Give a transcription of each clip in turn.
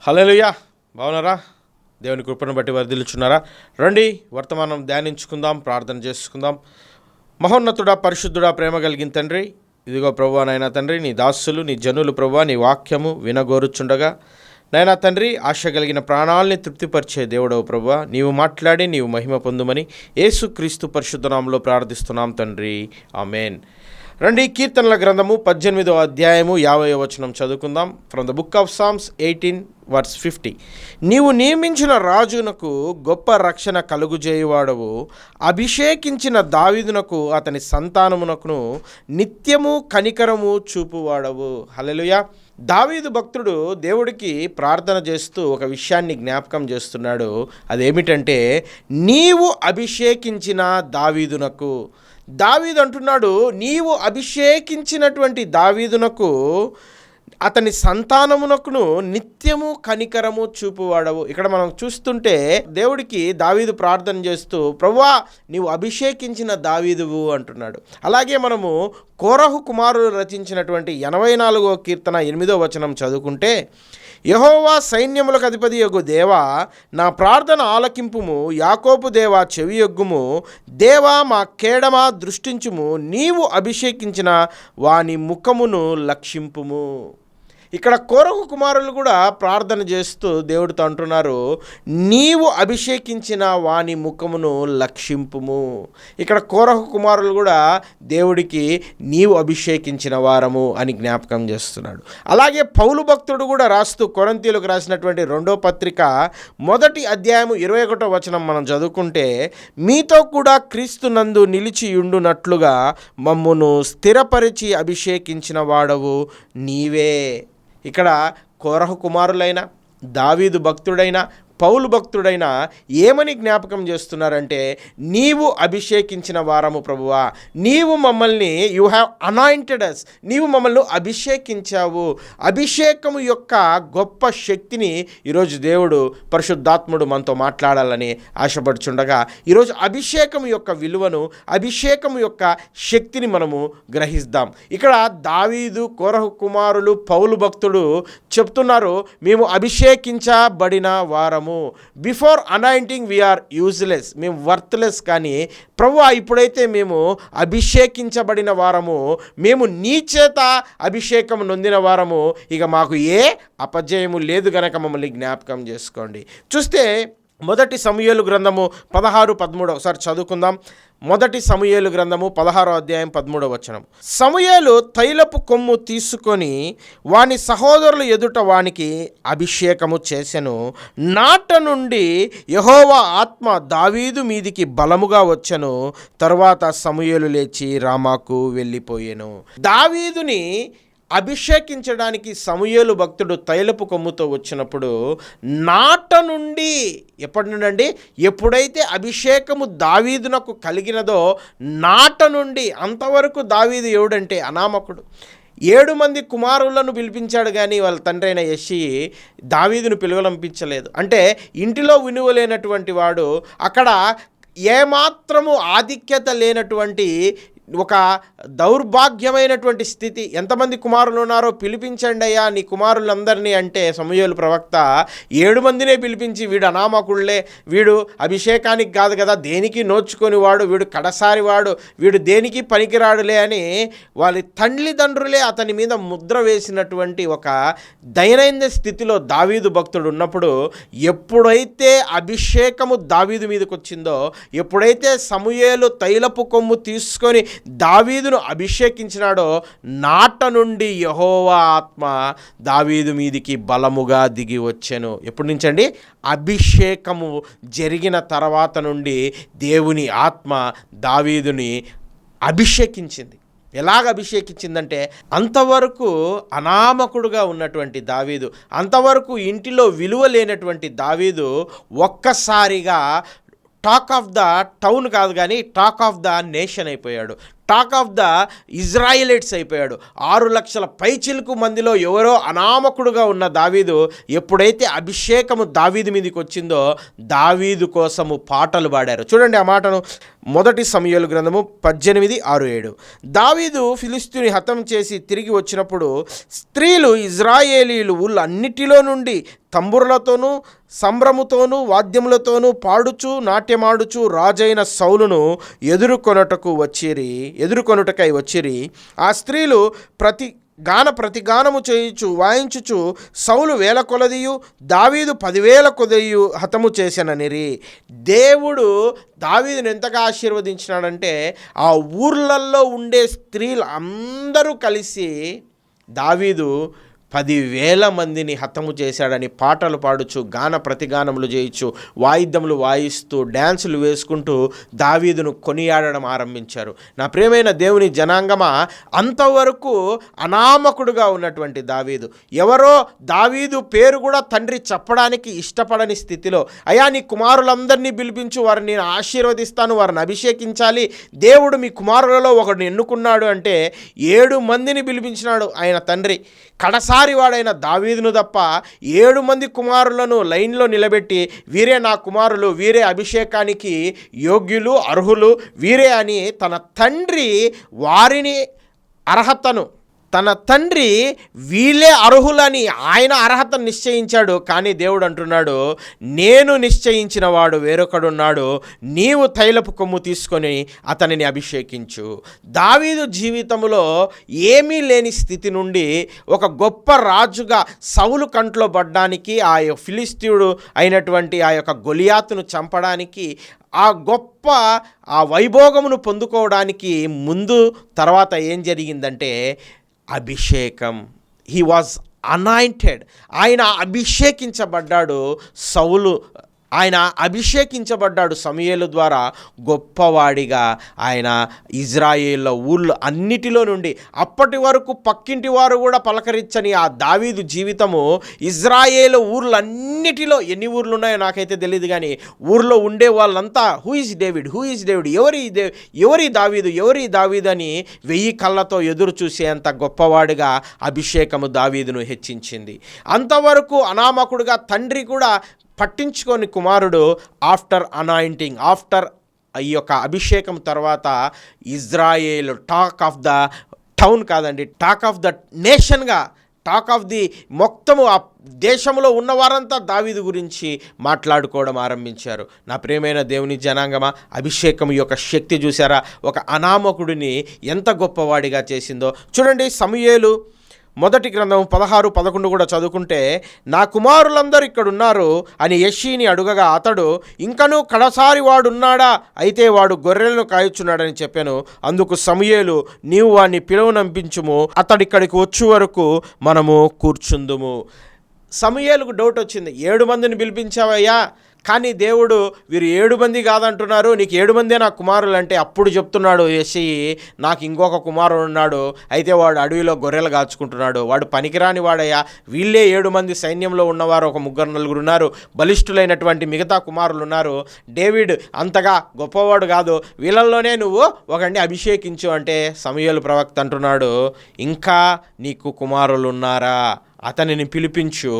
హల్లెలూయా. బాగున్నారా? దేవుని కృపను బట్టి వర్ధిల్లుచున్నారా? రండి వర్తమానం ధ్యానించుకుందాం, ప్రార్థన చేసుకుందాం. మహోన్నతుడా, పరిశుద్ధుడా, ప్రేమ కలిగిన తండ్రి, ఇదిగో ప్రభువా నాయనా తండ్రి, నీ దాసులు నీ జనులు ప్రభువా నీ వాక్యము వినగోరుచుండగా నాయనా తండ్రి, ఆశ కలిగిన ప్రాణాలని తృప్తిపరిచే దేవుడవు ప్రభువా, నీవు మాట్లాడి నీవు మహిమ పొందుమని యేసుక్రీస్తు పరిశుద్ధ నామములో ప్రార్థిస్తున్నాం తండ్రి, ఆమేన్. రండి కీర్తనల గ్రంథము 18వ అధ్యాయము 50వ వచనం చదువుకుందాం. From the book of Psalms 18:50. నీవు నియమించిన రాజునకు గొప్ప రక్షణ కలుగుజేయువాడవు, అభిషేకించిన దావీదునకు అతని సంతానమునకును నిత్యము కనికరము చూపువాడవు. హల్లెలూయా. దావీదు భక్తుడు దేవుడికి ప్రార్థన చేస్తూ ఒక విషయాన్ని జ్ఞాపకం చేస్తున్నాడు. అదేమిటంటే, నీవు అభిషేకించిన దావీదునకు. దావీదు అంటున్నాడు, నీవు అభిషేకించినటువంటి దావీదునకు అతని సంతానమునకును నిత్యము కనికరము చూపువాడవు. ఇక్కడ మనం చూస్తుంటే దేవుడికి దావీదు ప్రార్థన చేస్తూ, ప్రభువా నీవు అభిషేకించిన దావీదువు అంటున్నాడు. అలాగే మనము కోరహు కుమారులు రచించినటువంటి 84వ కీర్తన 8వ వచనం చదువుకుంటే, యెహోవా సైన్యములకు అధిపతి యొగు దేవా, నా ప్రార్థన ఆలకింపుము, యాకోబు దేవా చెవియొగ్గుము, దేవా మా కేడమా దృష్టించుము, నీవు అభిషేకించిన వాని ముఖమును లక్షింపుము. ఇక్కడ కోరహు కుమారులు కూడా ప్రార్థన చేస్తూ దేవుడితో అంటున్నారు, నీవు అభిషేకించిన వాని ముఖమును లక్షింపుము. ఇక్కడ కోరహు కుమారులు కూడా దేవుడికి నీవు అభిషేకించిన వారము అని జ్ఞాపకం చేస్తున్నాడు. అలాగే పౌలు భక్తుడు కూడా రాస్తూ కొరింథీయులకు రాసినటువంటి 2వ పత్రిక 1వ అధ్యాయము 21వ వచనం మనం చదువుకుంటే, మీతో కూడా క్రీస్తునందు నిలిచి ఉండునట్లుగా మమ్మును స్థిరపరిచి అభిషేకించిన వాడవు నీవే. ఇక్కడ కోరహు కుమారులైన, దావీదు భక్తుడైన, పౌలు భక్తుడైన ఏమని జ్ఞాపకం చేస్తున్నారంటే, నీవు అభిషేకించిన వారము ప్రభువా, నీవు మమ్మల్ని, యు హ్యావ్ అనాయింటెడ్ అస్, నీవు మమ్మల్ని అభిషేకించావు. అభిషేకము యొక్క గొప్ప శక్తిని ఈరోజు దేవుడు పరిశుద్ధాత్ముడు మనతో మాట్లాడాలని ఆశపడుచుండగా, ఈరోజు అభిషేకం యొక్క విలువను, అభిషేకం యొక్క శక్తిని మనము గ్రహిద్దాం. ఇక్కడ దావీదు, కోరహు కుమారులు, పౌలు భక్తుడు చెప్తున్నారు, మేము అభిషేకించబడిన వారము. బిఫోర్ అనాయింటింగ్ వీఆర్ యూజ్లెస్, మేము వర్త్లెస్. కానీ ప్రభువా ఇప్పుడైతే మేము అభిషేకించబడిన వారము, మేము నీ చేత అభిషేకం నొందిన వారము, ఇక మాకు ఏ అపజయము లేదు గనక మమ్మల్ని జ్ఞాపకం చేసుకోండి. చూస్తే 1 సమూయేలు గ్రంథము 16-13 ఒకసారి చదువుకుందాం. 1 సమూయేలు గ్రంథము 16వ అధ్యాయం 13వ వచనం. సమూయేలు తైలపు కొమ్ము తీసుకొని వాని సహోదరుల ఎదుట వానికి అభిషేకము చేసెను. నాట నుండి యెహోవా ఆత్మ దావీదు మీదికి బలముగా వచ్చెను. తరువాత సమూయేలు లేచి రామాకు వెళ్ళిపోయెను. దావీదుని అభిషేకించడానికి సమూయేలు భక్తుడు తైలపు కొమ్ముతో వచ్చినప్పుడు, నాట నుండి, ఎప్పటి నుండి అండి, ఎప్పుడైతే అభిషేకము దావీదునకు కలిగినదో నాట నుండి, అంతవరకు దావీదు ఎవడంటే అనామకుడు. 7 మంది కుమారులను పిలిపించాడు, కానీ వాళ్ళ తండ్రి అయిన యెష్షయి దావీదును పిలువలంపించలేదు. అంటే ఇంటిలో వినువలేనటువంటి వాడు, అక్కడ ఏమాత్రము ఆధిక్యత లేనటువంటి ఒక దౌర్భాగ్యమైనటువంటి స్థితి. ఎంతమంది కుమారులు ఉన్నారో పిలిపించండి అయ్యా నీ కుమారులందరినీ అంటే సమూయేలు ప్రవక్త 7 మందినే పిలిపించి, వీడు అనామకుళ్ళే, వీడు అభిషేకానికి కాదు కదా, దేనికి నోచుకొని వాడు, వీడు కడసారి వాడు, వీడు దేనికి పనికిరాడులే అని వాళ్ళ తల్లిదండ్రులే అతని మీద ముద్ర వేసినటువంటి ఒక దయనైన స్థితిలో దావీదు భక్తుడు ఉన్నప్పుడు, ఎప్పుడైతే అభిషేకము దావీదు మీదకి వచ్చిందో, ఎప్పుడైతే సమూయేలు తైలపు కొమ్ము తీసుకొని దావీదును అభిషేకించినాడో, నాట నుండి యెహోవా ఆత్మ దావీదు మీదికి బలముగా దిగి వచ్చెను. ఎప్పటి నుంచి అండి? అభిషేకము జరిగిన తర్వాత నుండి దేవుని ఆత్మ దావీదుని అభిషేకించింది. ఎలాగ అభిషేకించిందంటే, అంతవరకు అనామకుడుగా ఉన్నటువంటి దావీదు, అంతవరకు ఇంటిలో విలువ లేనటువంటి దావీదు ఒక్కసారిగా టాక్ ఆఫ్ ద టౌన్ కాదు కానీ టాక్ ఆఫ్ ద నేషన్ అయిపోయాడు. టాక్ ఆఫ్ ద ఇజ్రాయిలైట్స్ అయిపోయాడు. 6 లక్షల పైచిలుకు మందిలో ఎవరో అనామకుడుగా ఉన్న దావీదు ఎప్పుడైతే అభిషేకము దావీదు మీదకి వచ్చిందో, దావీదు కోసము పాటలు పాడారు. చూడండి ఆ మాటను. 1 సమూయేలు గ్రంథము 18:6-7. దావీదు ఫిలిష్తీయుని హతం చేసి తిరిగి వచ్చినప్పుడు స్త్రీలు ఇజ్రాయేలీలు ఊళ్ళన్నిటిలో నుండి తంబురులతోనూ సంభ్రముతోనూ వాద్యములతోనూ పాడుచు నాట్యమాడుచు రాజైన సౌలును ఎదుర్కొనుటకై వచ్చిరి. ఆ స్త్రీలు ప్రతిగానము చేయుచు వాయించుచు సౌలు 1000 కొలదియు దావీదు 10,000 కొలదియు హతము చేసెననిరి. దేవుడు దావీదును ఎంతగా ఆశీర్వదించినాడంటే ఆ ఊర్లల్లో ఉండే స్త్రీలు అందరూ కలిసి దావీదు 10,000 మందిని హతము చేశాడని పాటలు పాడుచు ప్రతిగానములు చేయొచ్చు, వాయిద్యములు వాయిస్తూ డ్యాన్సులు వేసుకుంటూ దావీదును కొనియాడడం ఆరంభించారు. నా ప్రియమైన దేవుని జనాంగమా, అంతవరకు అనామకుడుగా ఉన్నటువంటి దావీదు పేరు కూడా తండ్రి చెప్పడానికి ఇష్టపడని స్థితిలో, అయ్యా నీ కుమారులందరినీ పిలిపించు, వారిని నేను ఆశీర్వదిస్తాను, వారిని అభిషేకించాలి, దేవుడు మీ కుమారులలో ఒకడిని ఎన్నుకున్నాడు అంటే 7 మందిని పిలిపించినాడు ఆయన తండ్రి. కడసారి వాడైన దావీదును తప్ప 7 మంది కుమారులను లైన్లో నిలబెట్టి, వీరే నా కుమారులు, వీరే అభిషేకానికి యోగ్యులు, అర్హులు, వీరే అని తన తండ్రి వీళ్ళే అర్హులని ఆయన అర్హతను నిశ్చయించాడు. కానీ దేవుడు అంటున్నాడు, నేను నిశ్చయించిన వాడు వేరొకడున్నాడు, నీవు తైలపు కొమ్ము తీసుకొని అతనిని అభిషేకించు. దావీదు జీవితంలో ఏమీ లేని స్థితి నుండి ఒక గొప్ప రాజుగా సౌలు కంట్లో పడ్డానికి, ఆ ఫిలిస్తీయుడు అయినటువంటి ఆ యొక్క గొలియాతును చంపడానికి, ఆ గొప్ప వైభోగమును పొందుకోవడానికి ముందు తర్వాత ఏం జరిగిందంటే అభిషేకం. He was anointed. ఆయన అభిషేకించబడ్డాడు. సమూయేలు ద్వారా గొప్పవాడిగా. ఆయన ఇజ్రాయేల్ ఊళ్ళో అన్నిటిలో నుండి, అప్పటి వరకు పక్కింటి వారు కూడా పలకరించని ఆ దావీదు జీవితము ఇజ్రాయేల్ ఊర్లన్నిటిలో, ఎన్ని ఊర్లు ఉన్నాయో నాకైతే తెలియదు కానీ ఊర్లో ఉండే వాళ్ళంతా హూ ఈజ్ డేవిడ్, ఎవరి దావీదు అని 1000 కళ్ళతో ఎదురు చూసేంత గొప్పవాడిగా అభిషేకము దావీదును హెచ్చించింది. అంతవరకు అనామకుడుగా తండ్రి కూడా పట్టించుకొని కుమారుడు ఆఫ్టర్ ఈ యొక్క అభిషేకం తర్వాత Israel talk of the town కాదండి, టాక్ ఆఫ్ ద నేషన్గా, టాక్ ఆఫ్ ది మొత్తము ఆ దేశంలో ఉన్నవారంతా దావీదు గురించి మాట్లాడుకోవడం ఆరంభించారు. నా ప్రియమైన దేవుని జనాంగమా, అభిషేకం యొక్క శక్తి చూసారా? ఒక అనామకుడిని ఎంత గొప్పవాడిగా చేసిందో చూడండి. సమూయేలు మొదటి గ్రంథం 16-11 కూడా చదువుకుంటే, నా కుమారులందరూ ఇక్కడున్నారు అని యెష్షీని అడుగగా అతడు, ఇంకనూ కడసారి వాడున్నాడా? అయితే వాడు గొర్రెలను కాయచున్నాడని చెప్పాను. అందుకు సమూయేలు, నీవు వాడిని పిలువనంపించుము, అతడిక్కడికి వచ్చే వరకు మనము కూర్చుందుము. సమూయేలుకు డౌట్ వచ్చింది, 7 మందిని పిలిపించావయ్యా, కానీ దేవుడు వీరు 7 మంది కాదంటున్నారు, నీకు 7 మందే నా కుమారులు అంటే, అప్పుడు చెప్తున్నాడు యెష్షీ, నాకు ఇంకొక కుమారుడు ఉన్నాడు, అయితే వాడు అడవిలో గొర్రెలు కాచుకుంటున్నాడు, వాడు పనికిరాని వాడయ్యా, వీళ్ళే 7 మంది సైన్యంలో ఉన్నవారు ఒక 3-4 ఉన్నారు, బలిష్ఠులైనటువంటి మిగతా కుమారులు ఉన్నారు, డేవిడ్ అంతగా గొప్పవాడు కాదు, వీళ్ళల్లోనే నువ్వు ఒకడిని అభిషేకించు అంటే సమూయేలు ప్రవక్త అంటున్నాడు, ఇంకా నీకు కుమారులు ఉన్నారా? అతనిని పిలిపించు,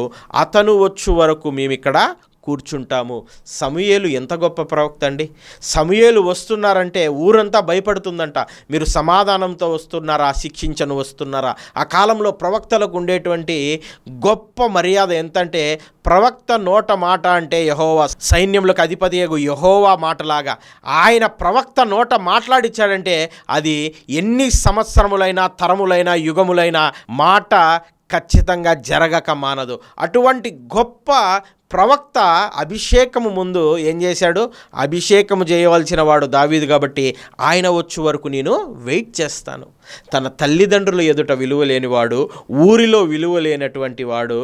అతను వచ్చు వరకు మేమిక్కడ కూర్చుంటాము. సమూయేలు ఎంత గొప్ప ప్రవక్త అండి. సమూయేలు వస్తున్నారంటే ఊరంతా భయపడుతుందంట. మీరు సమాధానంతో వస్తున్నారా, శిక్షించను వస్తున్నారా? ఆ కాలంలో ప్రవక్తలకు ఉండేటువంటి గొప్ప మర్యాద ఎంతంటే, ప్రవక్త నోట మాట అంటే యెహోవా, సైన్యములకు అధిపతియగు యెహోవా మాటలాగా ఆయన ప్రవక్త నోట మాట్లాడిచ్చాడంటే అది ఎన్ని సంవత్సరములైనా, తరములైనా, యుగములైనా మాట ఖచ్చితంగా జరగక మానదు. అటువంటి గొప్ప ప్రవక్త అభిషేకము ముందు ఏం చేశాడు? అభిషేకము చేయవలసిన వాడు దావీదు కాబట్టి ఆయన వచ్చే వరకు నేను వెయిట్ చేస్తాను. తన తల్లిదండ్రుల ఎదుట విలువ లేనివాడు, ఊరిలో విలువ లేనటువంటి వాడు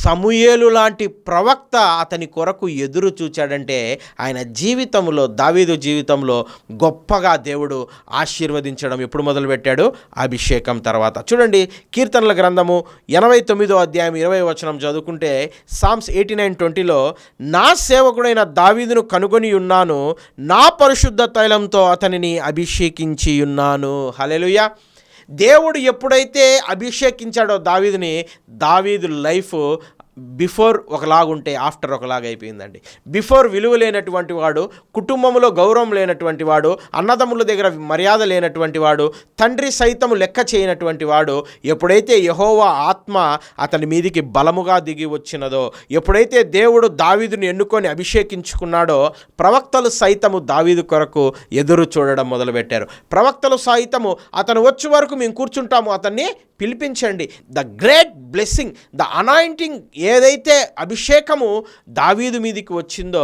సమూయేలు లాంటి ప్రవక్త అతని కొరకు ఎదురు చూచాడంటే ఆయన జీవితంలో, దావీదు జీవితంలో గొప్పగా దేవుడు ఆశీర్వదించడం ఎప్పుడు మొదలుపెట్టాడు? అభిషేకం తర్వాత. చూడండి, కీర్తనల గ్రంథము 89వ అధ్యాయం 20వ వచనం చదువుకుంటే, సామ్స్ 89:20లో, నా సేవకుడైన దావీదును కనుగొని ఉన్నాను, నా పరిశుద్ధ తైలంతో అతనిని అభిషేకించి ఉన్నాను. హల్లెలూయా. దేవుడు ఎప్పుడైతే అభిషేకించాడో దావీదుని, దావీదు లైఫ్ బిఫోర్ ఒకలాగుంటే ఆఫ్టర్ ఒకలాగా అయిపోయిందండి. బిఫోర్ విలువ లేనటువంటి వాడు, కుటుంబంలో గౌరవం లేనటువంటి వాడు, అన్నదమ్ముల దగ్గర మర్యాద లేనటువంటి వాడు, తండ్రి సైతము లెక్క చేయనటువంటి వాడు, ఎప్పుడైతే యెహోవా ఆత్మ అతని మీదికి బలముగా దిగి వచ్చినదో, ఎప్పుడైతే దేవుడు దావీదుని ఎన్నుకొని అభిషేకించుకున్నాడో, ప్రవక్తలు సైతము దావీదు కొరకు ఎదురు చూడడం మొదలుపెట్టారు. ప్రవక్తలు సైతము అతను వచ్చే వరకు మేము కూర్చుంటాము, అతన్ని పిలిపించండి. The great blessing, the anointing, ఏదైతే అభిషేకము దావీదు మీదికి వచ్చిందో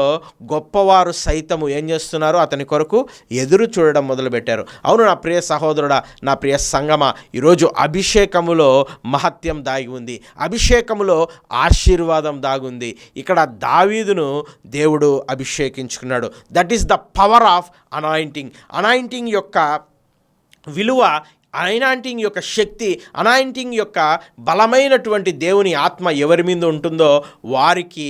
గొప్పవారు సైతము ఏం చేస్తున్నారు, అతని కొరకు ఎదురు చూడడం మొదలుపెట్టారు. అవును నా ప్రియ సహోదరుడా, నా ప్రియ సంగమా, ఈరోజు అభిషేకములో మహత్యం దాగి ఉంది, అభిషేకములో ఆశీర్వాదం దాగుంది. ఇక్కడ దావీదును దేవుడు అభిషేకించుకున్నాడు. That is the power of anointing. Anointing యొక్క విలువ, అనాయింటింగ్ యొక్క శక్తి, అనాయింటింగ్ యొక్క బలమైనటువంటి దేవుని ఆత్మ ఎవరి మీద ఉంటుందో వారికి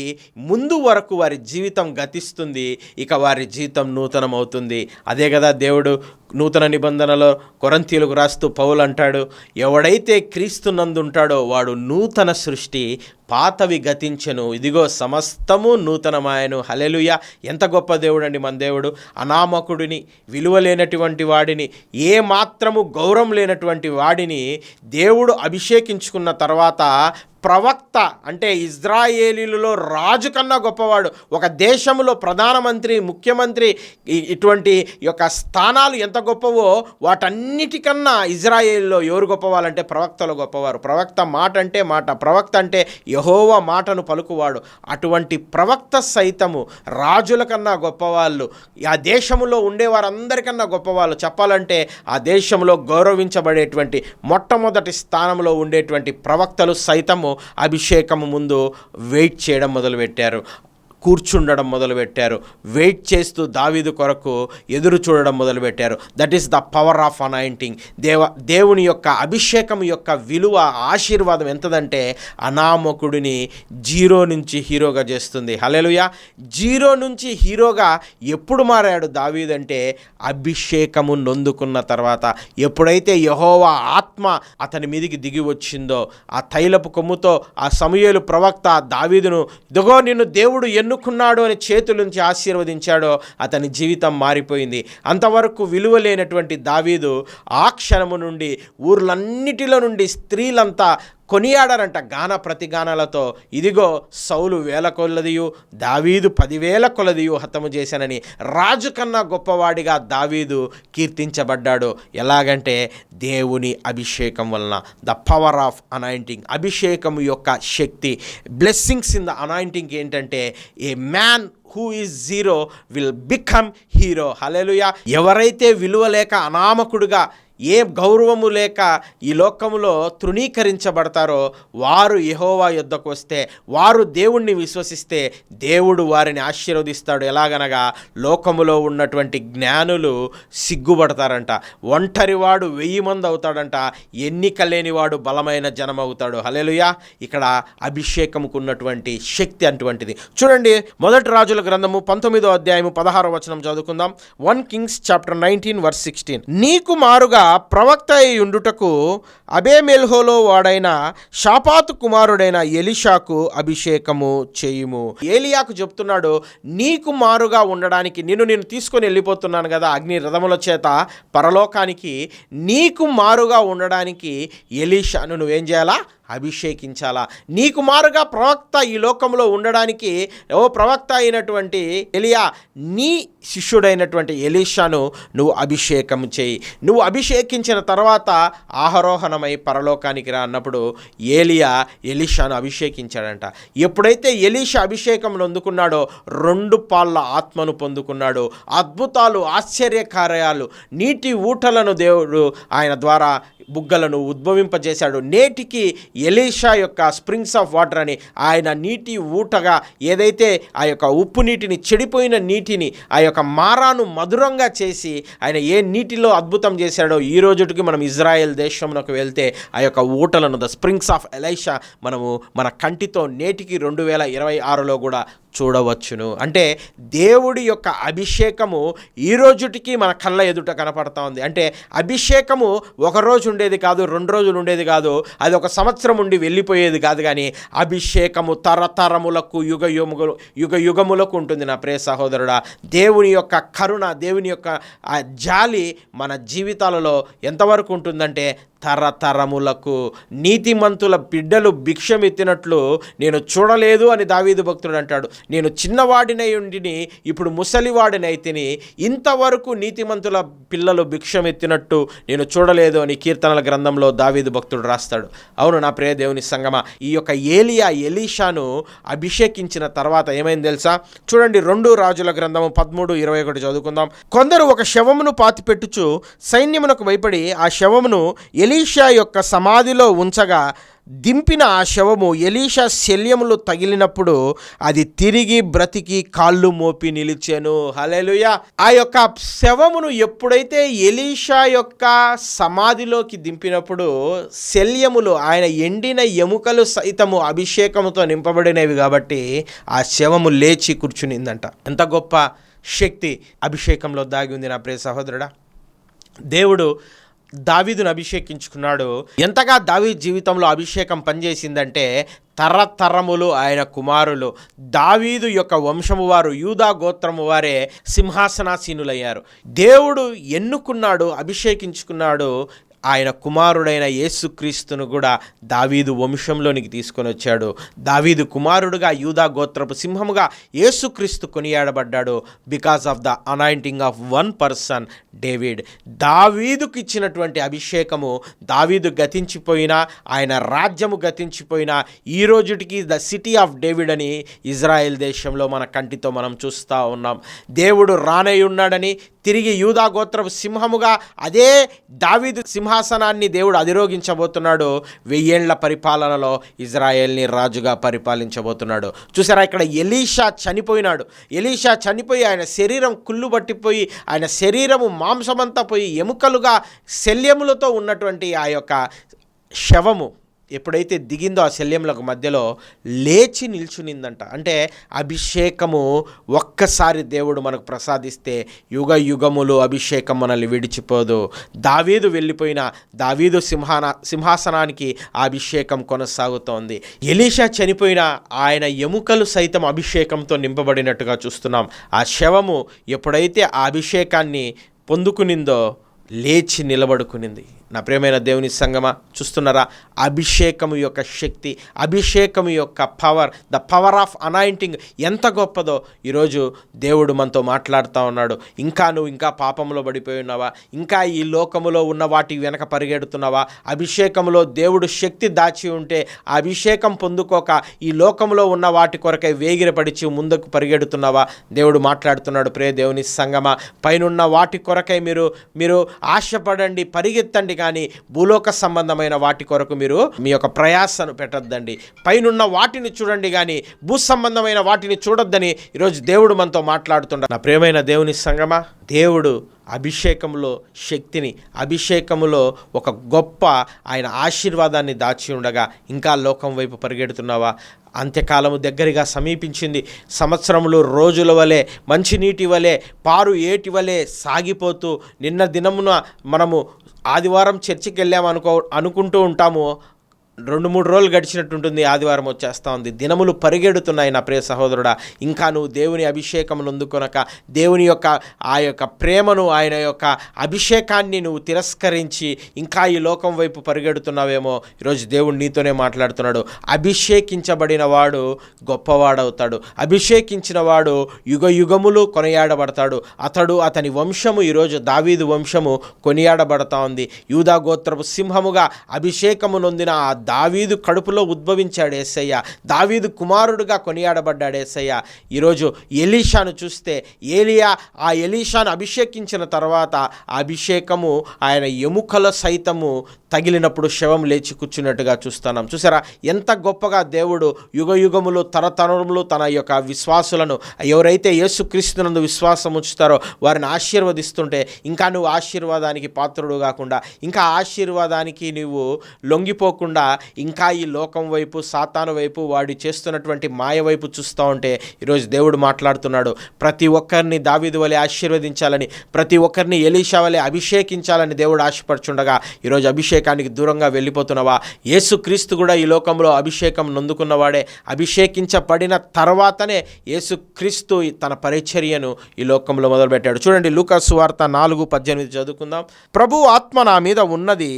ముందు వరకు వారి జీవితం గతిస్తుంది, ఇక వారి జీవితం నూతనమవుతుంది. అదే కదా దేవుడు నూతన నిబంధనలో కొరింథీయులకు రాస్తూ పౌలు అంటాడు, ఎవడైతే క్రీస్తునందు ఉంటాడో వాడు నూతన సృష్టి, పాతవి గతించెను, ఇదిగో సమస్తము నూతనమాయను. హల్లెలూయా! ఎంత గొప్ప దేవుడు అండి మన దేవుడు. అనామకుడిని, విలువ లేనటువంటి వాడిని, ఏ మాత్రము గౌరవం లేనటువంటి వాడిని దేవుడు అభిషేకించుకున్న తర్వాత ప్రవక్త, అంటే ఇజ్రాయేలీలలో రాజు కన్నా గొప్పవాడు, ఒక దేశంలో ప్రధానమంత్రి, ముఖ్యమంత్రి, ఇటువంటి యొక్క స్థానాలు ఎంత గొప్పవో వాటన్నిటికన్నా ఇజ్రాయేలీలో ఎవరు గొప్పవాళ్ళంటే ప్రవక్తలు గొప్పవారు. ప్రవక్త మాట అంటే మాట, ప్రవక్త అంటే యెహోవా మాటను పలుకువాడు. అటువంటి ప్రవక్త సైతము రాజుల కన్నా గొప్పవాళ్ళు, ఆ దేశంలో ఉండేవారందరికన్నా గొప్పవాళ్ళు. చెప్పాలంటే ఆ దేశంలో గౌరవించబడేటువంటి మొట్టమొదటి స్థానంలో ఉండేటువంటి ప్రవక్తలు సైతము అభిషేకము ముందు వెయిట్ చేయడం మొదలుపెట్టారు, కూర్చుండడం మొదలుపెట్టారు, వెయిట్ చేస్తూ దావీదు కొరకు ఎదురు చూడడం మొదలుపెట్టారు. That is the power of anointing. దేవుని యొక్క అభిషేకం యొక్క విలువ, ఆశీర్వాదం ఎంతదంటే అనామకుడిని జీరో నుంచి హీరోగా చేస్తుంది. హల్లెలూయా! జీరో నుంచి హీరోగా ఎప్పుడు మారాడు దావీదు అంటే అభిషేకము నొందుకున్న తర్వాత. ఎప్పుడైతే యెహోవా ఆత్మ అతని మీదికి దిగి వచ్చిందో, ఆ తైలపు కొమ్ముతో ఆ సమూయేలు ప్రవక్త దావీదును, ఇదిగో నిన్ను దేవుడు ఎన్నుకున్నాడు అని చేతుల నుంచి ఆశీర్వదించాడో అతని జీవితం మారిపోయింది. అంతవరకు విలువ లేనటువంటి దావీదు ఆ క్షణము నుండి ఊర్లన్నిటిలో నుండి స్త్రీలంతా కొనియాడారంట గాన ప్రతిగానాలతో, ఇదిగో సౌలు 1000 కొలదియు దావీదు 10,000 కొలదియు హతము చేశానని. రాజు కన్నా గొప్పవాడిగా దావీదు కీర్తించబడ్డాడు. ఎలాగంటే దేవుని అభిషేకం వలన. ద పవర్ ఆఫ్ అనాయింటింగ్, అభిషేకం యొక్క శక్తి. బ్లెస్సింగ్స్ ఇన్ ద అనాయింటింగ్ ఏంటంటే ఏ man who is zero will become hero. హల్లెలూయా! ఎవరైతే విలువ లేక అనామకుడుగా, ఏ గౌరవము లేక ఈ లోకములో తృణీకరించబడతారో వారు యెహోవా యొద్దకు వస్తే, వారు దేవుణ్ణి విశ్వసిస్తే దేవుడు వారిని ఆశీర్వదిస్తాడు. ఎలాగనగా లోకములో ఉన్నటువంటి జ్ఞానులు సిగ్గుపడతారంట, ఒంటరివాడు 1000 మంది అవుతాడంట, ఎన్నిక లేనివాడు బలమైన జనం అవుతాడు. హల్లెలూయా! ఇక్కడ అభిషేకముకు ఉన్నటువంటి శక్తి అటువంటిది. చూడండి, మొదటి రాజుల గ్రంథము 19వ అధ్యాయము 16వ వచనం చదువుకుందాం. 1 Kings chapter 19 verse 16. నీకు మారుగా ప్రవక్త అయి ఉండుటకు అబేమెల్హోలో వాడైన షాపాతు కుమారుడైన ఎలీషాకు అభిషేకము చేయుము. ఏలియాకు చెప్తున్నాడు, నీకు మారుగా ఉండడానికి, నేను తీసుకొని వెళ్ళిపోతున్నాను కదా అగ్ని రథముల చేత పరలోకానికి, నీకు మారుగా ఉండడానికి ఎలీషాను నువ్వేం చేయాలా? అభిషేకించాలా. నీకు మారుగా ప్రవక్త ఈ లోకంలో ఉండడానికి, ఓ ప్రవక్త అయినటువంటి ఎలియా, నీ శిష్యుడైనటువంటి ఎలీషాను నువ్వు అభిషేకం చేయి. నువ్వు అభిషేకించిన తర్వాత ఆరోహణమై పరలోకానికి రా అన్నప్పుడు ఏలియా ఎలీషాను అభిషేకించాడంట. ఎప్పుడైతే ఎలీషా అభిషేకం అందుకున్నాడో 2 పాళ్ళ ఆత్మను పొందుకున్నాడు. అద్భుతాలు, ఆశ్చర్యకార్యాలు, నీటి ఊటలను దేవుడు ఆయన ద్వారా బుగ్గలను ఉద్భవింపజేశాడు. నేటికి ఎలీషా యొక్క స్ప్రింగ్స్ ఆఫ్ వాటర్ అని ఆయన నీటి ఊటగా, ఏదైతే ఆ యొక్క ఉప్పు నీటిని, చెడిపోయిన నీటిని, ఆ యొక్క మారాను మధురంగా చేసి ఆయన ఏ నీటిలో అద్భుతం చేశాడో, ఈ రోజుకి మనం ఇజ్రాయెల్ దేశంలోకి వెళ్తే ఆ యొక్క ఊటలను, ద స్ప్రింగ్స్ ఆఫ్ ఎలీషా మనము మన కంటితో నేటికి 2026లో కూడా చూడవచ్చును. అంటే దేవుడి యొక్క అభిషేకము ఈ రోజుటికి మన కళ్ళ ఎదుట కనపడతా ఉంది. అంటే అభిషేకము 1 రోజు ఉండేది కాదు, 2 రోజులు ఉండేది కాదు, అది 1 సంవత్సరం సంవత్సరం ఉండి వెళ్ళిపోయేది కాదు, కానీ అభిషేకము తరతరములకు యుగ యుగములకు ఉంటుంది. నా ప్రియ సహోదరుడా, దేవుని యొక్క కరుణ, దేవుని యొక్క ఆ జాలి మన జీవితాలలో ఎంతవరకు ఉంటుందంటే తరతరములకు. నీతిమంతుల బిడ్డలు భిక్షమెత్తినట్లు నేను చూడలేదు అని దావీదు భక్తుడు అంటాడు. నేను చిన్నవాడినై ఉండిని, ఇప్పుడు ముసలివాడినైతిని, ఇంతవరకు నీతిమంతుల పిల్లలు భిక్షమెత్తినట్టు నేను చూడలేదు అని కీర్తనల గ్రంథంలో దావీదు భక్తుడు రాస్తాడు. అవును నా ప్రియ దేవుని సంగమా, ఈ యొక్క ఎలీషాను అభిషేకించిన తర్వాత ఏమైంది తెలుసా? చూడండి, 2 రాజుల గ్రంథము 13:21 చదువుకుందాం. కొందరు ఒక శవమును పాతిపెట్టుచు సైన్యమునకు భయపడి ఆ శవమును ఎలీషా యొక్క సమాధిలో ఉంచగా దింపిన ఆ శవము ఎలీషా శల్యములు తగిలినప్పుడు అది తిరిగి బ్రతికి కాళ్ళు మోపి నిలిచెను. హల్లెలూయా. ఆ యొక్క శవమును ఎప్పుడైతే ఎలీషా యొక్క సమాధిలోకి దింపినప్పుడు శల్యములు, ఆయన ఎండిన ఎముకలు సైతము అభిషేకముతో నింపబడినవి కాబట్టి ఆ శవము లేచి కూర్చునిందంట. ఎంత గొప్ప శక్తి అభిషేకంలో దాగి ఉంది నా ప్రియ సహోదరుడా. దేవుడు దావీదును అభిషేకించుకున్నాడు. ఎంతగా దావీదు జీవితంలో అభిషేకం పనిచేసిందంటే తరతరములు ఆయన కుమారులు, దావీదు యొక్క వంశము వారు, యూదా గోత్రము వారే సింహాసనాసీనులయ్యారు. దేవుడు ఎన్నుకున్నాడు, అభిషేకించుకున్నాడు. ఆయన కుమారుడైన యేసుక్రీస్తును కూడా దావీదు వంశంలోనికి తీసుకొని వచ్చాడు. దావీదు కుమారుడుగా, యూదా గోత్రపు సింహముగా యేసుక్రీస్తు కొనియాడబడ్డాడు. Because of the anointing of one person, David. దావీదుకు ఇచ్చినటువంటి అభిషేకము, దావీదు గతించిపోయినా, ఆయన రాజ్యము గతించిపోయినా, ఈ రోజుటికి ద సిటీ ఆఫ్ డేవిడ్ అని ఇజ్రాయెల్ దేశంలో మన కంటితో మనం చూస్తూ ఉన్నాం. దేవుడు రానై ఉన్నాడని, తిరిగి యూదా గోత్రపు సింహముగా అదే దావీదు సింహాసనాన్ని దేవుడు అధిరోగించబోతున్నాడు. 1000 ఏళ్ల పరిపాలనలో ఇజ్రాయెల్ని రాజుగా పరిపాలించబోతున్నాడు. చూసారా, ఇక్కడ ఎలీషా చనిపోయినాడు. ఎలీషా చనిపోయి ఆయన శరీరం కుళ్ళు పట్టిపోయి, ఆయన శరీరము మాంసమంతా పోయి ఎముకలుగా శల్యములతో ఉన్నటువంటి ఆ యొక్క శవము ఎప్పుడైతే దిగిందో ఆ శల్యములకు మధ్యలో లేచి నిల్చునిందంట. అంటే అభిషేకము ఒక్కసారి దేవుడు మనకు ప్రసాదిస్తే యుగ యుగములు అభిషేకం మనల్ని విడిచిపోదు. దావీదు వెళ్ళిపోయిన దావీదు సింహాసనానికి ఆ అభిషేకం కొనసాగుతోంది. ఎలీషా చనిపోయిన ఆయన ఎముకలు సైతం అభిషేకంతో నింపబడినట్టుగా చూస్తున్నాం. ఆ శవము ఎప్పుడైతే ఆ అభిషేకాన్ని పొందుకునిందో లేచి నిలబడుకునింది. నా ప్రియమైన దేవుని సంగమా, చూస్తున్నారా అభిషేకము యొక్క శక్తి, అభిషేకము యొక్క power, the power of anointing ఎంత గొప్పదో ఈరోజు దేవుడు మనతో మాట్లాడుతూ ఉన్నాడు. నువ్వు ఇంకా పాపంలో పడిపోయి ఉన్నావా? ఇంకా ఈ లోకములో ఉన్న వాటి వెనక పరిగెడుతున్నావా? అభిషేకంలో దేవుడు శక్తి దాచి ఉంటే ఆ అభిషేకం పొందుకోక ఈ లోకంలో ఉన్న వాటి కొరకై వేగిరపడిచి ముందుకు పరిగెడుతున్నావా? దేవుడు మాట్లాడుతున్నాడు. ప్రియ దేవుని సంగమా, పైనున్న వాటి కొరకై మీరు ఆశపడండి, పరిగెత్తండి, కానీ భూలోక సంబంధమైన వాటి కొరకు మీరు మీ యొక్క ప్రయాసను పెట్టద్దండి. పైనున్న వాటిని చూడండి, కానీ భూ సంబంధమైన వాటిని చూడొద్దని ఈరోజు దేవుడు మనతో మాట్లాడుతున్నాడు. నా ప్రియమైన దేవుని సంగమా, దేవుడు అభిషేకంలో శక్తిని, అభిషేకములో ఒక గొప్ప ఆయన ఆశీర్వాదాన్ని దాచి ఉండగా ఇంకా లోకం వైపు పరిగెడుతున్నావా? అంత్యకాలము దగ్గరగా సమీపించింది. సంవత్సరములు రోజుల వలె, మంచినీటి వలె, పారు ఏటి వలె సాగిపోతూ, నిన్న దినమున మనము ఆదివారం చర్చికి అనుకుంటూ ఉంటాము. 2-3 రోజులు గడిచినట్టుంటుంది, ఆదివారం వచ్చేస్తూ ఉంది. దినములు పరిగెడుతున్నాయి నా ప్రియ సహోదరుడా. ఇంకా నువ్వు దేవుని అభిషేకమును అందుకొనక, దేవుని యొక్క ఆ యొక్క ప్రేమను, ఆయన యొక్క అభిషేకాన్ని నువ్వు తిరస్కరించి ఇంకా ఈ లోకం వైపు పరిగెడుతున్నావేమో. ఈరోజు దేవుడు నీతోనే మాట్లాడుతున్నాడు. అభిషేకించబడిన వాడు గొప్పవాడవుతాడు. అభిషేకించిన వాడు యుగ యుగములు కొనియాడబడతాడు. అతని వంశము ఈరోజు దావీదు వంశము కొనియాడబడతా ఉంది. యూదా గోత్రపు సింహముగా అభిషేకము నొందిన ఆ దావీదు కడుపులో ఉద్భవించాడు యేసయ్య. దావీదు కుమారుడుగా కొనియాడబడ్డాడు యేసయ్య. ఈరోజు ఎలీషాను చూస్తే, ఆ ఎలీషాను అభిషేకించిన తర్వాత ఆ అభిషేకము ఆయన ఎముకల సైతము తగిలినప్పుడు శవం లేచి కూర్చున్నట్టుగా చూస్తున్నాం. చూసారా ఎంత గొప్పగా దేవుడు యుగ యుగములు తరతరములు తన యొక్క విశ్వాసులను, ఎవరైతే యేసుక్రీస్తునందు విశ్వాసం ఉంచుతారో వారిని ఆశీర్వదిస్తుంటే, ఇంకా నువ్వు ఆశీర్వాదానికి పాత్రుడు కాకుండా, ఇంకా ఆశీర్వాదానికి నువ్వు లొంగిపోకుండా ఇంకా ఈ లోకం వైపు, సాతాను వైపు, వాడు చేస్తున్నటువంటి మాయ వైపు చూస్తూ ఉంటే ఈరోజు దేవుడు మాట్లాడుతున్నాడు. ప్రతి ఒక్కరిని దావీదు వలె ఆశీర్వదించాలని, ప్రతి ఒక్కరిని ఎలీషా వలె అభిషేకించాలని దేవుడు ఆశపడుచుండగా ఈరోజు అభిషేకానికి దూరంగా వెళ్ళిపోతున్నావా? యేసుక్రీస్తు కూడా ఈ లోకంలో అభిషేకం నొందుకున్నవాడే. అభిషేకించబడిన తర్వాతనే యేసుక్రీస్తు తన పరిచర్యను ఈ లోకంలో మొదలుపెట్టాడు. చూడండి, లూకా సువార్త 4:18 చదువుకుందాం. ప్రభు ఆత్మ నా మీద ఉన్నది,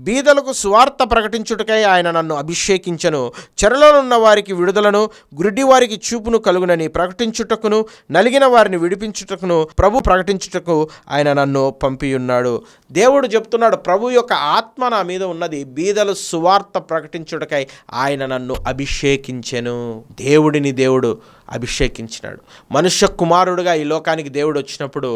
బీదలకు సువార్త ప్రకటించుటకై ఆయన నన్ను అభిషేకించెను, చెరలోనున్న వారికి విడుదలను, గుడ్డి వారికి చూపును కలుగునని ప్రకటించుటకును, నలిగిన వారిని విడిపించుటకును, ప్రభు ప్రకటించుటకు ఆయన నన్ను పంపియున్నాడు. దేవుడు చెప్తున్నాడు, ప్రభు యొక్క ఆత్మ నా మీద ఉన్నది, బీదలు సువార్త ప్రకటించుటకై ఆయన నన్ను అభిషేకించెను. దేవుడిని దేవుడు అభిషేకించినాడు. మనుష్య కుమారుడుగా ఈ లోకానికి దేవుడు వచ్చినప్పుడు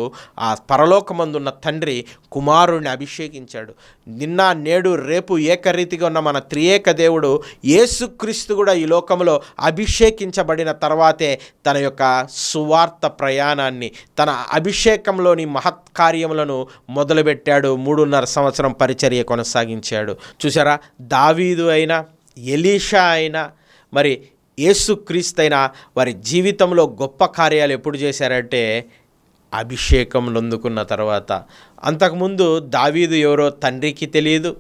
ఆ పరలోకమందున్న తండ్రి కుమారుడిని అభిషేకించాడు. నిన్న నేడు రేపు ఏకరీతిగా ఉన్న మన త్రియేక దేవుడు యేసుక్రీస్తు కూడా ఈ లోకంలో అభిషేకించబడిన తర్వాతే తన యొక్క సువార్త ప్రయాణాన్ని, తన అభిషేకంలోని మహత్కార్యములను మొదలుపెట్టాడు. 3.5 సంవత్సరం పరిచర్య కొనసాగించాడు. చూసారా, దావీదు అయినా, ఎలీషా అయినా, మరి యేసుక్రీస్తైనా వారి జీవితంలో గొప్ప కార్యాలు ఎప్పుడు చేశారంటే అభిషేకం నొందుకున్న తర్వాత. అంతకుముందు దావీదు ఎవరో తండ్రికి తెలియదు,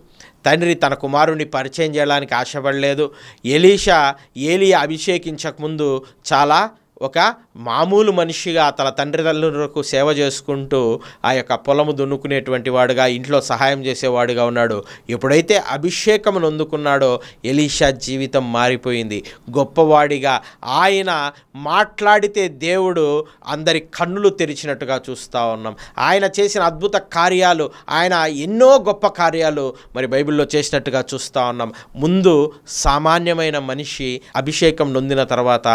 తండ్రి తన కుమారుని పరిచయం చేయడానికి ఆశపడలేదు. ఎలీషా ఏలియా అభిషేకించకముందు చాలా ఒక మామూలు మనిషిగా తన తండ్రిదండ్రులకు సేవ చేసుకుంటూ ఆ యొక్క పొలము దున్నుకునేటువంటి వాడుగా, ఇంట్లో సహాయం చేసేవాడుగా ఉన్నాడు. ఎప్పుడైతే అభిషేకం నొందుకున్నాడో ఎలీషా జీవితం మారిపోయింది. గొప్పవాడిగా ఆయన మాట్లాడితే దేవుడు అందరి కన్నులు తెరిచినట్టుగా చూస్తూ ఉన్నాం. ఆయన చేసిన అద్భుత కార్యాలు, ఆయన ఎన్నో గొప్ప కార్యాలు మరి బైబిల్లో చేసినట్టుగా చూస్తూ ఉన్నాం. ముందు సామాన్యమైన మనిషి అభిషేకం నొందిన తర్వాత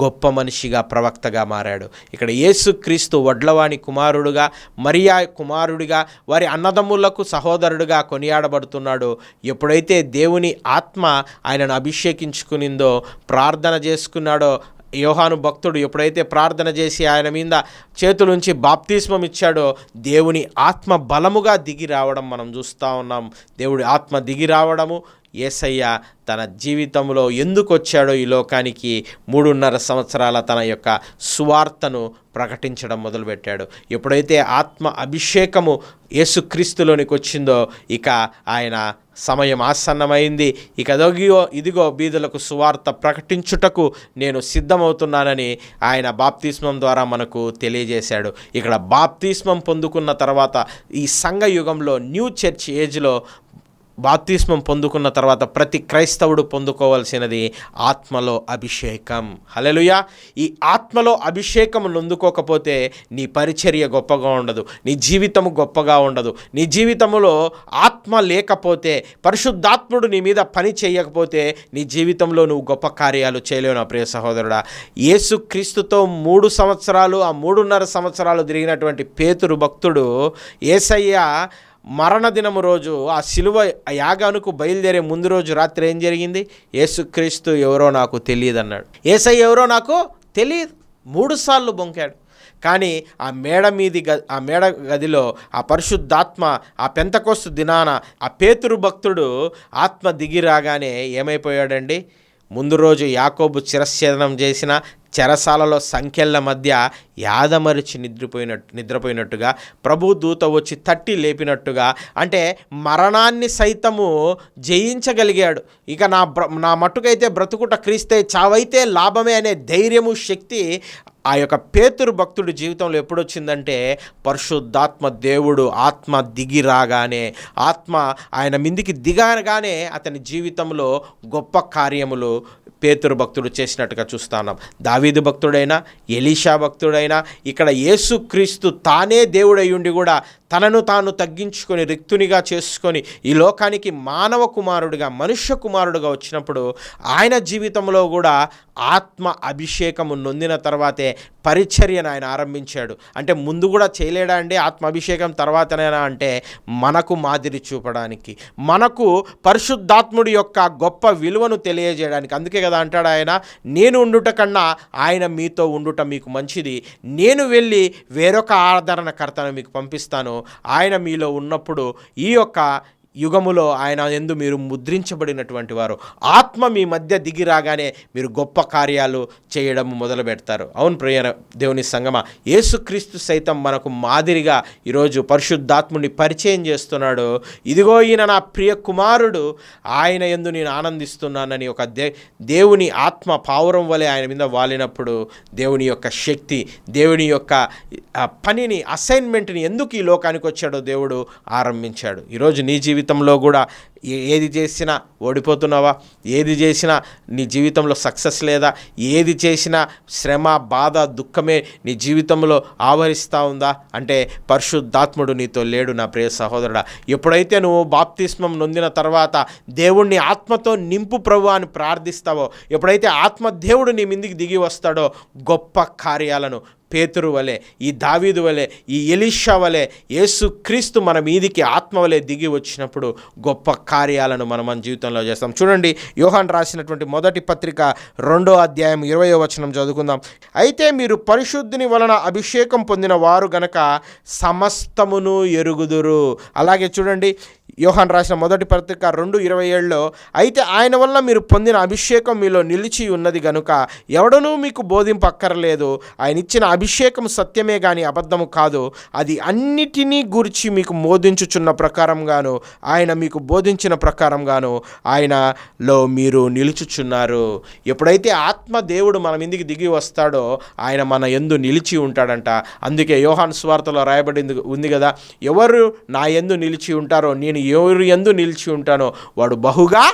గొప్ప మనిషిగా, ప్రవక్తగా మారాడు. ఇక్కడ యేసుక్రీస్తు వడ్లవాని కుమారుడుగా, మరియా కుమారుడిగా, వారి అన్నదమ్ములకు సహోదరుడుగా కొనియాడబడుతున్నాడు. ఎప్పుడైతే దేవుని ఆత్మ ఆయనను అభిషేకించుకునిందో, ప్రార్థన చేసుకున్నాడో, యోహాను భక్తుడు ఎప్పుడైతే ప్రార్థన చేసి ఆయన మీద చేతులుంచి బాప్తిస్మం ఇచ్చాడో, దేవుని ఆత్మ బలముగా దిగి రావడం మనం చూస్తూ ఉన్నాం. దేవుడి ఆత్మ దిగి రావడము, యేసయ్య తన జీవితంలో ఎందుకు వచ్చాడో ఈ లోకానికి 3.5 సంవత్సరాల తన యొక్క సువార్తను ప్రకటించడం మొదలుపెట్టాడు. ఎప్పుడైతే ఆత్మ అభిషేకము యేసుక్రీస్తులోనికి వచ్చిందో ఇక ఆయన సమయం ఆసన్నమైంది. ఇక ఇదిగో బీదలకు సువార్త ప్రకటించుటకు నేను సిద్ధమవుతున్నానని ఆయన బాప్తిస్మం ద్వారా మనకు తెలియజేశాడు. ఇక్కడ బాప్తిస్మం పొందుకున్న తర్వాత ఈ సంఘ యుగంలో, న్యూ చర్చ్ ఏజ్లో బాప్తిస్మం పొందుకున్న తర్వాత ప్రతి క్రైస్తవుడు పొందుకోవాల్సినది ఆత్మలో అభిషేకం. హల్లెలూయా. ఈ ఆత్మలో అభిషేకం నొందుకోకపోతే నీ పరిచర్య గొప్పగా ఉండదు, నీ జీవితము గొప్పగా ఉండదు. నీ జీవితంలో ఆత్మ లేకపోతే, పరిశుద్ధాత్ముడు నీ మీద పని చేయకపోతే నీ జీవితంలో నువ్వు గొప్ప కార్యాలు చేయలేవు. నా ప్రియ సహోదరుడా, యేసుక్రీస్తుతో 3 సంవత్సరాలు, ఆ 3.5 సంవత్సరాలు తిరిగినటువంటి పేతురు భక్తుడు యేసయ్య మరణదినము రోజు ఆ శిలువ యాగానుకు బయలుదేరే ముందు రోజు రాత్రి ఏం జరిగింది? యేసుక్రీస్తు ఎవరో నాకు తెలియదు అన్నాడు. యేసయ్య ఎవరో నాకు తెలియదు 3 సార్లు బొంకాడు. కానీ ఆ మేడ గదిలో ఆ పరిశుద్ధాత్మ, ఆ పెంతెకోస్తు దినాన ఆ పేతురు భక్తుడు ఆత్మ దిగి రాగానే ఏమైపోయాడండి? ముందు రోజు యాకోబు శిరశ్ఛేదనం చేసిన చెరసాలలో సంఖ్యల మధ్య యాదమరిచి నిద్రపోయినట్టుగా, ప్రభు దూత వచ్చి తట్టి లేపినట్టుగా, అంటే మరణాన్ని సైతము జయించగలిగాడు. ఇక నా మట్టుకైతే బ్రతుకుట క్రీస్తే, చావైతే లాభమే అనే ధైర్యము, శక్తి ఆ యొక్క పేతురు భక్తుడి జీవితంలో ఎప్పుడొచ్చిందంటే పరిశుద్ధాత్మ దేవుడు ఆత్మ దిగి రాగానే, ఆత్మ ఆయన మీదికి దిగగానే అతని జీవితంలో గొప్ప కార్యములు పేతురు భక్తుడు చేసినట్టుగా చూస్తున్నాం. దావీదు భక్తుడైనా, ఎలీషా భక్తుడైనా, ఇక్కడ యేసుక్రీస్తు తానే దేవుడయ్యుండి కూడా తనను తాను తగ్గించుకొని రిక్తునిగా చేసుకొని ఈ లోకానికి మానవ కుమారుడిగా, మనుష్య కుమారుడిగా వచ్చినప్పుడు ఆయన జీవితంలో కూడా ఆత్మ అభిషేకము నొందిన తర్వాతే పరిచర్యను ఆయన ఆరంభించాడు. అంటే ముందు కూడా చేయలేడా అండి? ఆత్మ అభిషేకం తర్వాతనేనా అంటే మనకు మాదిరి చూపడానికి, మనకు పరిశుద్ధాత్ముడి యొక్క గొప్ప విలువను తెలియజేయడానికి. అందుకే కదా అంటాడు ఆయన, నేను ఉండుట కన్నా ఆయన మీతో ఉండుట మీకు మంచిది, నేను వెళ్ళి వేరొక ఆదరణకర్తను మీకు పంపిస్తాను, ఆయన మీలో ఉన్నప్పుడు ఈ యొక్క యుగములో ఆయన యందు మీరు ముద్రించబడినటువంటి వారు. ఆత్మ మీ మధ్య దిగి రాగానే మీరు గొప్ప కార్యాలు చేయడం మొదలు పెడతారు. అవును ప్రియ దేవుని సంగమా, యేసుక్రీస్తు సైతం మనకు మాదిరిగా ఈరోజు పరిశుద్ధాత్ముని పరిచయం చేస్తున్నాడు. ఇదిగో ఈయన నా ప్రియ కుమారుడు, ఆయన యందు నేను ఆనందిస్తున్నానని ఒక దేవుని ఆత్మ పావురం వలె ఆయన మీద వాలినప్పుడు దేవుని యొక్క శక్తి, దేవుని యొక్క పనిని, అసైన్మెంట్ని ఎందుకు ఈ లోకానికి వచ్చాడో దేవుడు ఆరంభించాడు. ఈరోజు నీ జీవితంలో కూడా ఏది చేసినా ఓడిపోతున్నావా? ఏది చేసినా నీ జీవితంలో సక్సెస్ లేదా? ఏది చేసినా శ్రమ, బాధ, దుఃఖమే నీ జీవితంలో ఆవరిస్తూ ఉందా అంటే పరిశుద్ధాత్ముడు నీతో లేడు నా ప్రియ సహోదరుడా. ఎప్పుడైతే నువ్వు బాప్తిస్మం నొందిన తర్వాత దేవుణ్ణి ఆత్మతో నింపు ప్రభు అని ప్రార్థిస్తావో, ఎప్పుడైతే ఆత్మ దేవుడు నీ మీదికి దిగి వస్తాడో గొప్ప కార్యాలను పేతురు వలె, ఈ దావీదు వలె, ఈ ఎలీషా వలె యేసుక్రీస్తు మన మీదికి ఆత్మ వలె దిగి వచ్చినప్పుడు గొప్ప కార్యాలను మన జీవితంలో చేస్తాం. చూడండి, యోహాను రాసినటువంటి మొదటి పత్రిక 2వ అధ్యాయం 20వ వచనం చదువుకుందాం. అయితే మీరు పరిశుద్ధుని వలన అభిషేకం పొందిన వారు గనక సమస్తమును ఎరుగుదురు. అలాగే చూడండి, యోహాను రాసిన మొదటి పత్రిక 2:27లో అయితే ఆయన వల్ల మీరు పొందిన అభిషేకం మీలో నిలిచి ఉన్నది గనుక ఎవడనూ మీకు బోధింపక్కర్లేదు. ఆయన ఇచ్చిన అభిషేకం సత్యమే గాని అబద్ధము కాదు. అది అన్నిటినీ గురించి మీకు బోధించుచున్న ప్రకారంగాను ఆయన మీకు బోధించిన ప్రకారంగాను ఆయనలో మీరు నిలుచుచున్నారు. ఎప్పుడైతే ఆత్మ దేవుడు మన మీదికి దిగి వస్తాడో ఆయన మన యందు నిలిచి ఉంటాడంట. అందుకే యోహాను సువార్తలో రాయబడింది ఉంది కదా, ఎవరు నా యందు నిలిచి ఉంటారో, నేను ఎవరు యందు నిలిచి ఉంటానో వాడు బహుగా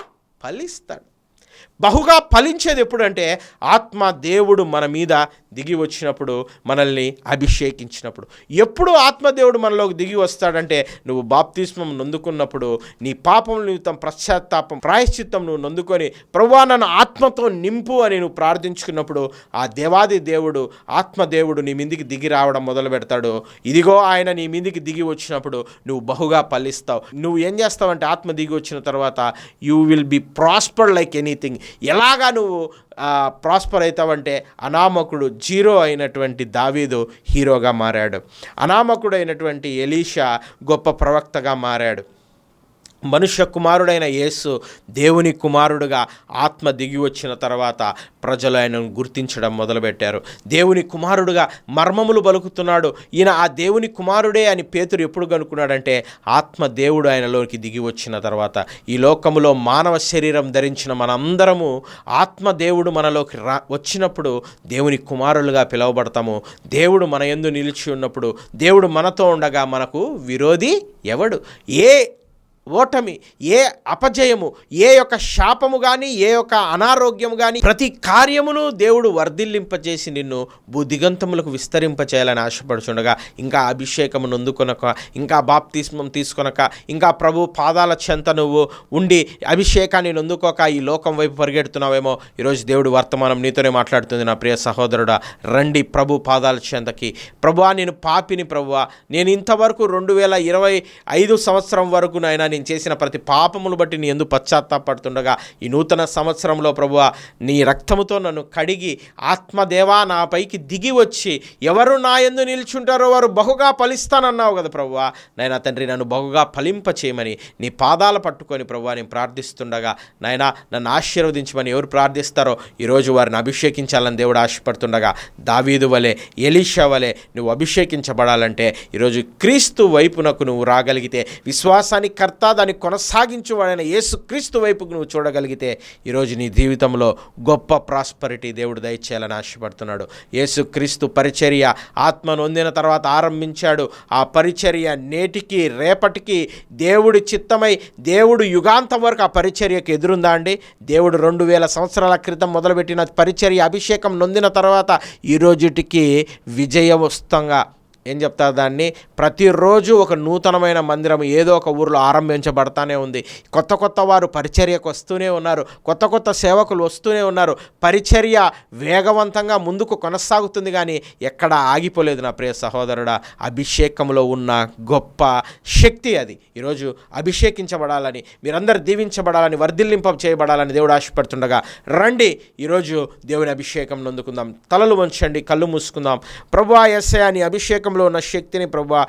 ఫలిస్తాడు. బహుగా ఫలించేది ఎప్పుడంటే ఆత్మ దేవుడు మన మీద దిగి వచ్చినప్పుడు, మనల్ని అభిషేకించినప్పుడు. ఎప్పుడు ఆత్మదేవుడు మనలోకి దిగి వస్తాడంటే నువ్వు బాప్తిస్మం నొందుకున్నప్పుడు, నీ పాపం నిమిత్తం పశ్చాత్తాపం ప్రాయశ్చిత్తం నువ్వు నొందుకొని ప్రభువా నన్ను ఆత్మతో నింపు అని నువ్వు ప్రార్థించుకున్నప్పుడు ఆ దేవాది దేవుడు, ఆత్మదేవుడు నీ మీదికి దిగి రావడం మొదలు పెడతాడు. ఇదిగో ఆయన నీ మీదికి దిగి వచ్చినప్పుడు నువ్వు బహుగా ఫలిస్తావు. నువ్వు ఏం చేస్తావంటే ఆత్మ దిగి వచ్చిన తర్వాత you will be prosper like anything. ఎలాగా నువ్వు ప్రాస్పర్ అవుతావంటే అనామకుడు జీరో అయినటువంటి దావీదు హీరోగా మారాడు. అనామకుడు అయినటువంటి ఎలీషా గొప్ప ప్రవక్తగా మారాడు. మనుష్య కుమారుడైన యేసు దేవుని కుమారుడుగా ఆత్మ దిగి వచ్చిన తర్వాత ప్రజలు ఆయనను గుర్తించడం మొదలుపెట్టారు. దేవుని కుమారుడుగా మర్మములు పలుకుతున్నాడు ఈయన ఆ దేవుని కుమారుడే అని పేతురు ఎప్పుడు కనుక్కున్నాడంటే ఆత్మ దేవుడు ఆయనలోకి దిగి వచ్చిన తర్వాత. ఈ లోకములో మానవ శరీరం ధరించిన మనందరము ఆత్మ దేవుడు మనలోకి వచ్చినప్పుడు దేవుని కుమారులుగా పిలువబడతాము. దేవుడు మన యందు నిలిచి ఉన్నప్పుడు, దేవుడు మనతో ఉండగా మనకు విరోధి ఎవడు? ఏ ఓటమి, ఏ అపజయము, ఏ యొక్క శాపము కానీ, ఏ యొక్క అనారోగ్యము కానీ, ప్రతి కార్యమును దేవుడు వర్ధిల్లింపజేసి నిన్ను భూదిగంతములకు విస్తరింపచేయాలని ఆశపడుచుండగా, ఇంకా అభిషేకము నొందుకొనక, ఇంకా బాప్తిస్మం తీసుకొనక, ఇంకా ప్రభు పాదాల చెంత నువ్వు ఉండి అభిషేకాన్ని నొందుకోక ఈ లోకం వైపు పరిగెడుతున్నావేమో, ఈరోజు దేవుడు వర్తమానం నీతోనే మాట్లాడుతుంది. నా ప్రియ సహోదరుడా, రండి ప్రభు పాదాల చెంతకి. ప్రభువా నేను పాపిని, ప్రభువా నేను ఇంతవరకు 2025 సంవత్సరం వరకు నాయన నేను చేసిన ప్రతి పాపములు బట్టి నీ యందు పశ్చాత్తాపడుతుండగా ఈ నూతన సంవత్సరంలో ప్రభువా నీ రక్తముతో నన్ను కడిగి ఆత్మదేవా నా పైకి దిగి వచ్చి ఎవరు నా యందు నిల్చుంటారో వారు బహుగా ఫలిస్తానన్నావు కదా ప్రభువా. నాయనా తండ్రి నన్ను బహుగా ఫలింప చేయమని నీ పాదాలు పట్టుకొని ప్రభువా నేను ప్రార్థిస్తుండగా, నాయనా నన్ను ఆశీర్వదించమని ఎవరు ప్రార్థిస్తారో ఈరోజు వారిని అభిషేకించాలని దేవుడు ఆశపడుతుండగా, దావీదు వలె ఎలీషా వలె నువ్వు అభిషేకించబడాలంటే ఈరోజు క్రీస్తు వైపునకు నువ్వు రాగలిగితే, విశ్వాసాన్ని కర్త దాన్ని కొనసాగించువాడైన యేసుక్రీస్తు వైపుకు నువ్వు చూడగలిగితే ఈరోజు నీ జీవితంలో గొప్ప ప్రాస్పరిటీ దేవుడు దయచేయాలని ఆశపడుతున్నాడు. యేసుక్రీస్తు పరిచర్య ఆత్మ నొందిన తర్వాత ఆరంభించాడు. ఆ పరిచర్య నేటికి రేపటికి దేవుడి చిత్తమై దేవుడు యుగాంతం వరకు ఆ పరిచర్యకు ఎదురుందా అండి? దేవుడు 2000 సంవత్సరాల క్రితం మొదలుపెట్టిన పరిచర్య అభిషేకం నొందిన తర్వాత ఈ రోజుటికి విజయవస్తంగా ఏం చెప్తారు దాన్ని, ప్రతిరోజు ఒక నూతనమైన మందిరం ఏదో ఒక ఊరిలో ఆరంభించబడతానే ఉంది. కొత్త కొత్త వారు పరిచర్యకు వస్తూనే ఉన్నారు, కొత్త కొత్త సేవకులు వస్తూనే ఉన్నారు. పరిచర్య వేగవంతంగా ముందుకు కొనసాగుతుంది కానీ ఎక్కడ ఆగిపోలేదు. నా ప్రియ సహోదరుడా, అభిషేకంలో ఉన్న గొప్ప శక్తి అది. ఈరోజు అభిషేకించబడాలని, మీరందరూ దీవించబడాలని, వర్ధిల్లింప చేయబడాలని దేవుడు ఆశపడుతుండగా రండి ఈరోజు దేవుని అభిషేకం నొందుకుందాం. తలలు వంచండి, కళ్ళు మూసుకుందాం. ప్రభువా యేసయ్యా నీ అభిషేకం వాక్యంలో ఉన్న శక్తిని ప్రభువా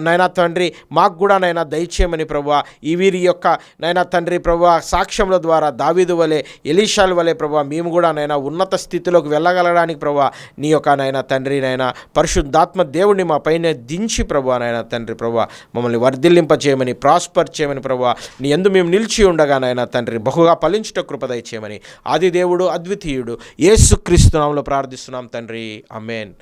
నైనా తండ్రి మాకు కూడా నైనా దయచేయమని ప్రభువా ఈ వీరి యొక్క నైనా తండ్రి ప్రభువా సాక్ష్యముల ద్వారా దావీదు వలె ఎలీషాల వలె ప్రభువా మేము కూడా నైనా ఉన్నత స్థితిలోకి వెళ్ళగలడానికి ప్రభువా నీ యొక్క నైనా తండ్రి నైనా పరిశుద్ధాత్మ దేవుడిని మా పైన దించి ప్రభువా నైనా తండ్రి ప్రభువా మమ్మల్ని వర్ధిల్లింప చేయమని ప్రాస్పర్ చేయమని ప్రభువా నీ యందు మేము నిలిచి ఉండగా నైనా తండ్రి బహుగా ఫలించుట కృపదయ చేయమని ఆది దేవుడు అద్వితీయుడు యేసుక్రీస్తు నామములో ప్రార్థిస్తున్నాం తండ్రి ఆమేన్.